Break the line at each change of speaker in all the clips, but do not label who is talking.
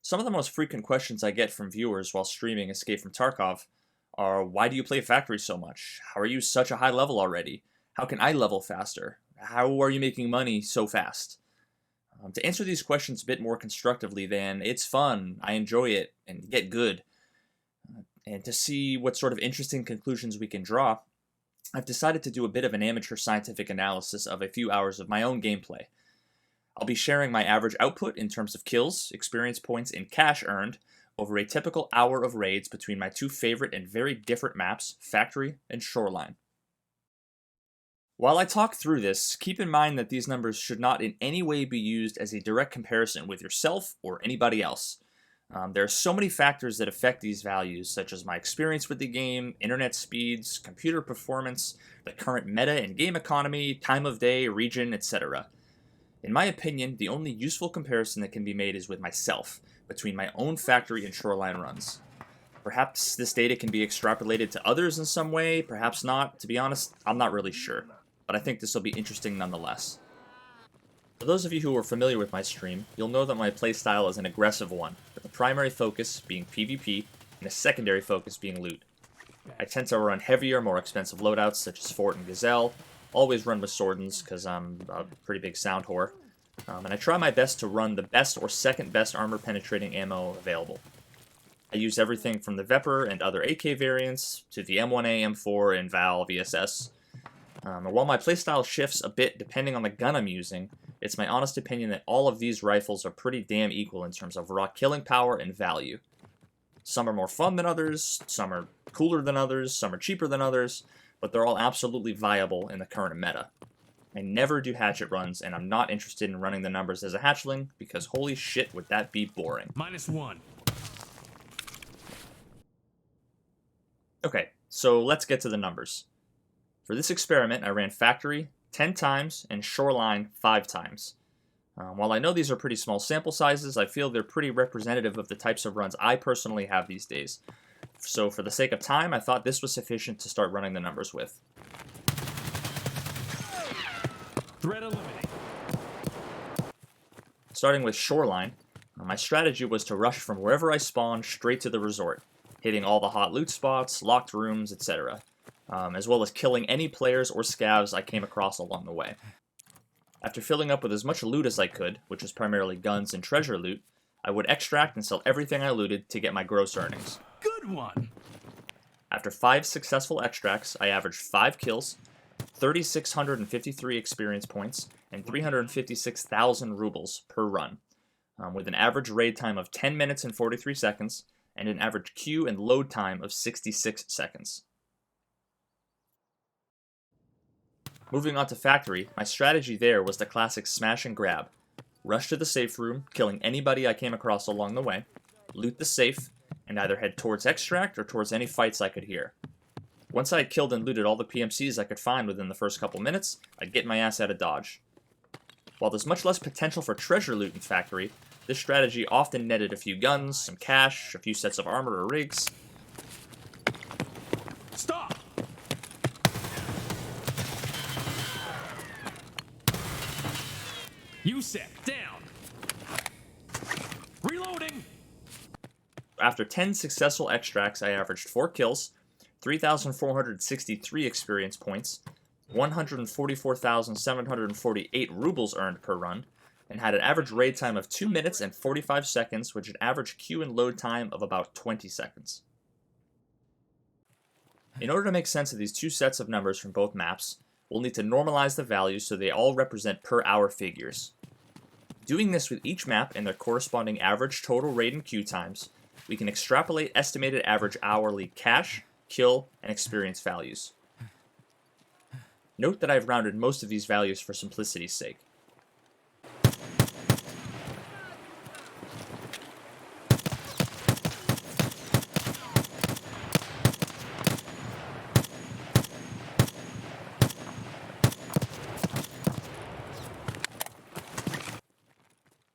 Some of the most frequent questions I get from viewers while streaming Escape from Tarkov are, why do you play Factory so much? How are you such a high level already? How can I level faster? How are you making money so fast? To answer these questions a bit more constructively than, it's fun, I enjoy it, and get good, and to see what sort of interesting conclusions we can draw, I've decided to do a bit of an amateur scientific analysis of a few hours of my own gameplay. I'll be sharing my average output in terms of kills, experience points, and cash earned over a typical hour of raids between my two favorite and very different maps, Factory and Shoreline. While I talk through this, keep in mind that these numbers should not in any way be used as a direct comparison with yourself or anybody else. There are so many factors that affect these values, such as my experience with the game, internet speeds, computer performance, the current meta and game economy, time of day, region, etc. In my opinion, the only useful comparison that can be made is with myself, between my own Factory and Shoreline runs. Perhaps this data can be extrapolated to others in some way, perhaps not. To be honest, I'm not really sure, but I think this will be interesting nonetheless. For those of you who are familiar with my stream, you'll know that my playstyle is an aggressive one, with a primary focus being PvP and a secondary focus being loot. I tend to run heavier, more expensive loadouts such as Fort and Gazelle, always run with Swordens because I'm a pretty big sound whore, and I try my best to run the best or second best armor penetrating ammo available. I use everything from the Vepr and other AK variants to the M1A, M4, and Val VSS. And while my playstyle shifts a bit depending on the gun I'm using, it's my honest opinion that all of these rifles are pretty damn equal in terms of raw killing power and value. Some are more fun than others, some are cooler than others, some are cheaper than others, but they're all absolutely viable in the current meta. I never do hatchet runs, and I'm not interested in running the numbers as a hatchling, because holy shit would that be boring.
-1.
Okay, so let's get to the numbers. For this experiment, I ran Factory 10 times and Shoreline 5 times. While I know these are pretty small sample sizes, I feel they're pretty representative of the types of runs I personally have these days. So for the sake of time, I thought this was sufficient to start running the numbers with.
Threat eliminated.
Starting with Shoreline, my strategy was to rush from wherever I spawned straight to the resort, hitting all the hot loot spots, locked rooms, etc., as well as killing any players or scavs I came across along the way. After filling up with as much loot as I could, which was primarily guns and treasure loot, I would extract and sell everything I looted to get my gross earnings.
Good one.
After 5 successful extracts, I averaged 5 kills, 3,653 experience points, and 356,000 rubles per run, with an average raid time of 10 minutes and 43 seconds, and an average queue and load time of 66 seconds. Moving on to Factory, my strategy there was the classic smash and grab. Rush to the safe room, killing anybody I came across along the way, loot the safe, and either head towards extract or towards any fights I could hear. Once I had killed and looted all the PMCs I could find within the first couple minutes, I'd get my ass out of dodge. While there's much less potential for treasure loot in Factory, this strategy often netted a few guns, some cash, a few sets of armor or rigs.
Stop. USEC down. Reloading.
After 10 successful extracts, I averaged 4 kills, 3,463 experience points, 144,748 rubles earned per run, and had an average raid time of 2 minutes and 45 seconds, which had average queue and load time of about 20 seconds. In order to make sense of these two sets of numbers from both maps, we'll need to normalize the values so they all represent per hour figures. Doing this with each map and their corresponding average total raid and queue times, we can extrapolate estimated average hourly cash, kill, and experience values. Note that I've rounded most of these values for simplicity's sake.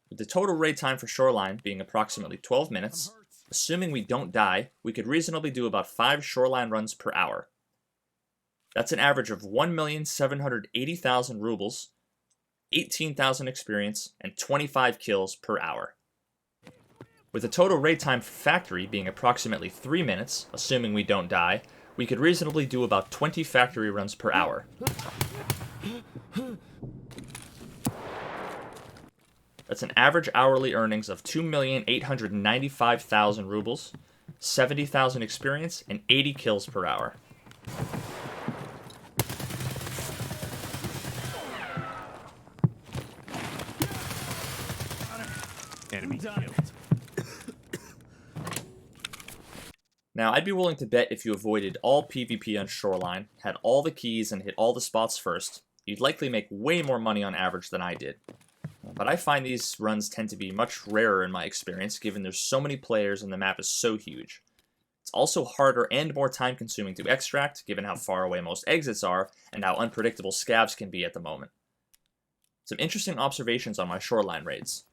With the total raid time for Shoreline being approximately 12 minutes, assuming we don't die, we could reasonably do about 5 Shoreline runs per hour. That's an average of 1,780,000 rubles, 18,000 experience, and 25 kills per hour. With the total raid time for Factory being approximately 3 minutes, assuming we don't die, we could reasonably do about 20 Factory runs per hour. That's an average hourly earnings of 2,895,000 rubles, 70,000 experience, and 80 kills per hour.
Enemy killed.
Now, I'd be willing to bet if you avoided all PvP on Shoreline, had all the keys, and hit all the spots first, you'd likely make way more money on average than I did. But I find these runs tend to be much rarer in my experience, given there's so many players and the map is so huge. It's also harder and more time-consuming to extract, given how far away most exits are, and how unpredictable scavs can be at the moment. Some interesting observations on my Shoreline raids.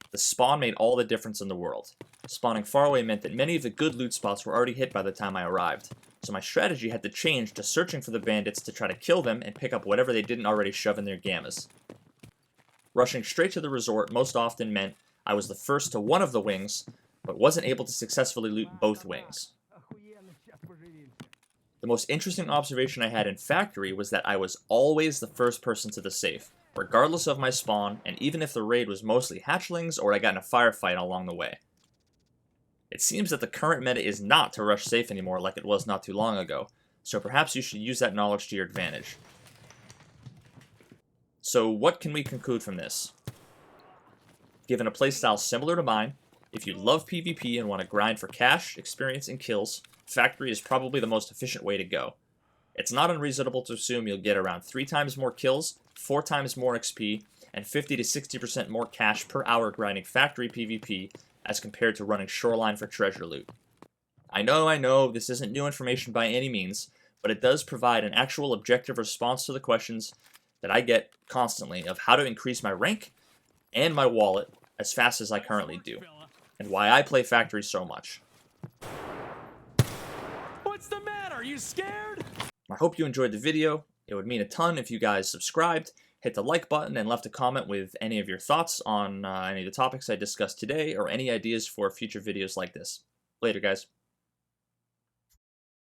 The spawn made all the difference in the world. Spawning far away meant that many of the good loot spots were already hit by the time I arrived, so my strategy had to change to searching for the bandits to try to kill them and pick up whatever they didn't already shove in their gammas. Rushing straight to the resort most often meant I was the first to one of the wings, but wasn't able to successfully loot both wings. The most interesting observation I had in Factory was that I was always the first person to the safe, regardless of my spawn, and even if the raid was mostly hatchlings or I got in a firefight along the way. It seems that the current meta is not to rush safe anymore like it was not too long ago, so perhaps you should use that knowledge to your advantage. So what can we conclude from this? Given a playstyle similar to mine, if you love PvP and want to grind for cash, experience, and kills, Factory is probably the most efficient way to go. It's not unreasonable to assume you'll get around 3 times more kills, 4 times more XP, and 50 to 60% more cash per hour grinding Factory PvP as compared to running Shoreline for treasure loot. I know, this isn't new information by any means, but it does provide an actual objective response to the questions that I get constantly of how to increase my rank and my wallet as fast as I currently do, and why I play Factory so much.
What's the matter? Are you scared?
I hope you enjoyed the video. It would mean a ton if you guys subscribed, hit the like button, and left a comment with any of your thoughts on any of the topics I discussed today or any ideas for future videos like this. Later, guys.